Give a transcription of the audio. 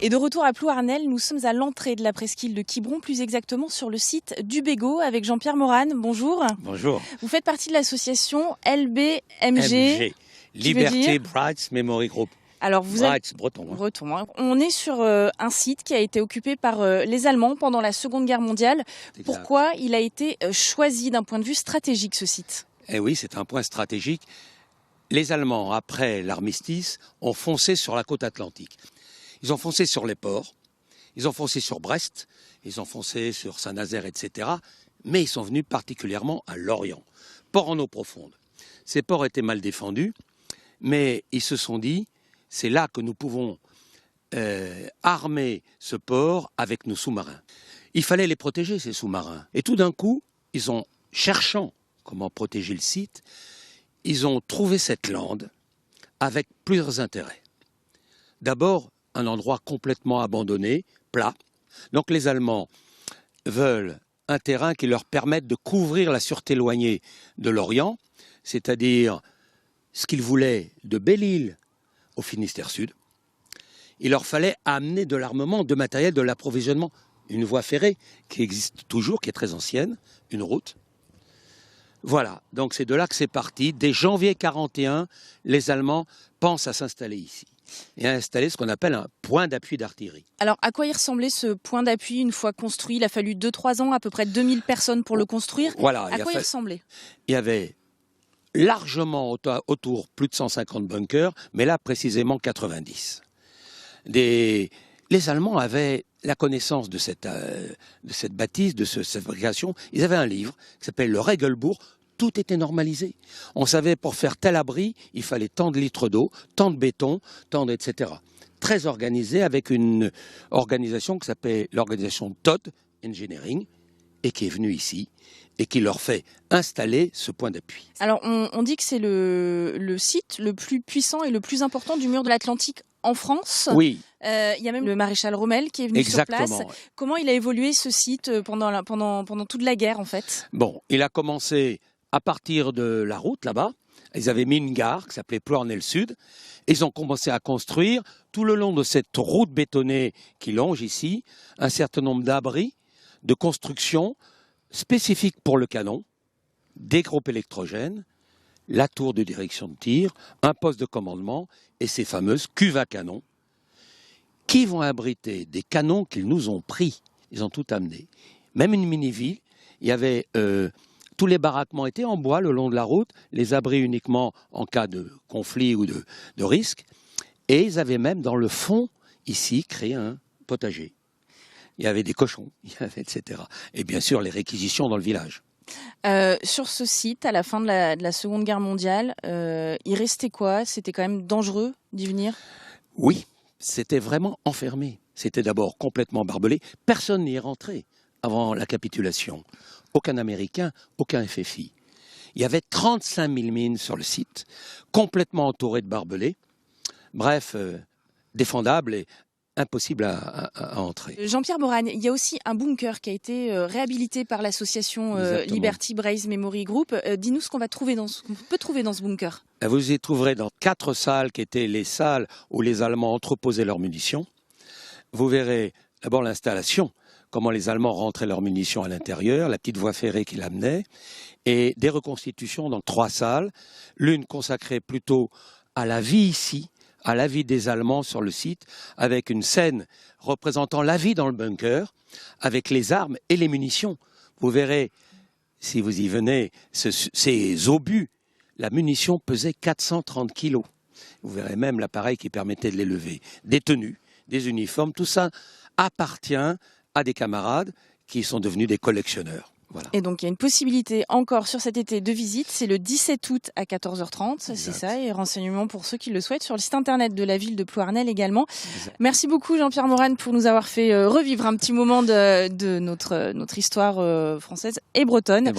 Et de retour à Plouarnel, nous sommes à l'entrée de la presqu'île de Quiberon, plus exactement sur le site du Bégot avec Jean-Pierre Morane. Bonjour. Bonjour. Vous faites partie de l'association LBMG. MG, Liberty Brights Memory Group. Alors vous Brights, breton. Hein. Breton, hein. On est sur un site qui a été occupé par les Allemands pendant la Seconde Guerre mondiale. Exact. Pourquoi il a été choisi d'un point de vue stratégique, ce site? Eh oui, c'est un point stratégique. Les Allemands, après l'armistice, ont foncé sur la côte atlantique. Ils ont foncé sur les ports, ils ont foncé sur Brest, ils ont foncé sur Saint-Nazaire, etc. Mais ils sont venus particulièrement à Lorient, port en eau profonde. Ces ports étaient mal défendus, mais ils se sont dit, c'est là que nous pouvons armer ce port avec nos sous-marins. Il fallait les protéger, ces sous-marins. Et tout d'un coup, ils ont, cherchant comment protéger le site, ils ont trouvé cette lande avec plusieurs intérêts. D'abord, un endroit complètement abandonné, plat. Donc les Allemands veulent un terrain qui leur permette de couvrir la sûreté éloignée de l'Orient, c'est-à-dire ce qu'ils voulaient de Belle-Île au Finistère Sud. Il leur fallait amener de l'armement, de matériel, de l'approvisionnement. Une voie ferrée qui existe toujours, qui est très ancienne, une route. Voilà, donc c'est de là que c'est parti. Dès janvier 1941, les Allemands pensent à s'installer ici et à installer ce qu'on appelle un point d'appui d'artillerie. Alors, à quoi il ressemblait ce point d'appui une fois construit? Il a fallu 2-3 ans, à peu près 2000 personnes pour le construire. Voilà, à quoi il ressemblait? Il y avait largement autour plus de 150 bunkers, mais là précisément 90. Les Allemands avaient la connaissance de cette bâtisse, de cette fabrication. Ils avaient un livre qui s'appelle le Regelbuch. Tout était normalisé. On savait pour faire tel abri, il fallait tant de litres d'eau, tant de béton, tant de etc. Très organisé avec une organisation qui s'appelle l'organisation Todd Engineering et qui est venue ici et qui leur fait installer ce point d'appui. Alors on dit que c'est le site le plus puissant et le plus important du mur de l'Atlantique en France. Oui. Il y a même le maréchal Rommel qui est venu Exactement, sur place. Ouais. Comment il a évolué ce site pendant toute la guerre en fait? Bon, il a commencé à partir de la route là-bas. Ils avaient mis une gare qui s'appelait Plouarnel Sud. Et ils ont commencé à construire tout le long de cette route bétonnée qui longe ici un certain nombre d'abris de construction spécifiques pour le canon, des groupes électrogènes, la tour de direction de tir, un poste de commandement et ces fameuses cuves à canon qui vont abriter des canons qu'ils nous ont pris. Ils ont tout amené. Même une mini-ville, il y avait tous les baraquements étaient en bois le long de la route, les abris uniquement en cas de conflit ou de risque. Et ils avaient même dans le fond, ici, créé un potager. Il y avait des cochons, etc. Et bien sûr, les réquisitions dans le village. Sur ce site, à la fin de la Seconde Guerre mondiale, il restait quoi? C'était quand même dangereux d'y venir? Oui, c'était vraiment enfermé. C'était d'abord complètement barbelé. Personne n'y est rentré avant la capitulation. Aucun Américain, aucun FFI. Il y avait 35 000 mines sur le site, complètement entourées de barbelés. Bref, défendable et impossible à entrer. Jean-Pierre Morane, il y a aussi un bunker qui a été réhabilité par l'association Liberty Brights Memory Group. Dis-nous ce qu'on peut trouver dans ce bunker. Vous y trouverez dans 4 salles qui étaient les salles où les Allemands entreposaient leurs munitions. Vous verrez d'abord l'installation, comment les Allemands rentraient leurs munitions à l'intérieur, la petite voie ferrée qui l'amenait, et des reconstitutions dans 3 salles, l'une consacrée plutôt à la vie ici, à la vie des Allemands sur le site, avec une scène représentant la vie dans le bunker, avec les armes et les munitions. Vous verrez, si vous y venez, ces obus, la munition pesait 430 kilos. Vous verrez même l'appareil qui permettait de les lever. Des tenues, des uniformes, tout ça appartient à des camarades qui sont devenus des collectionneurs. Voilà. Et donc il y a une possibilité encore sur cet été de visite, c'est le 17 août à 14h30, c'est ça, et renseignements pour ceux qui le souhaitent sur le site internet de la ville de Plouarnel également. Exact. Merci beaucoup Jean-Pierre Morane pour nous avoir fait revivre un petit moment de notre histoire française et bretonne.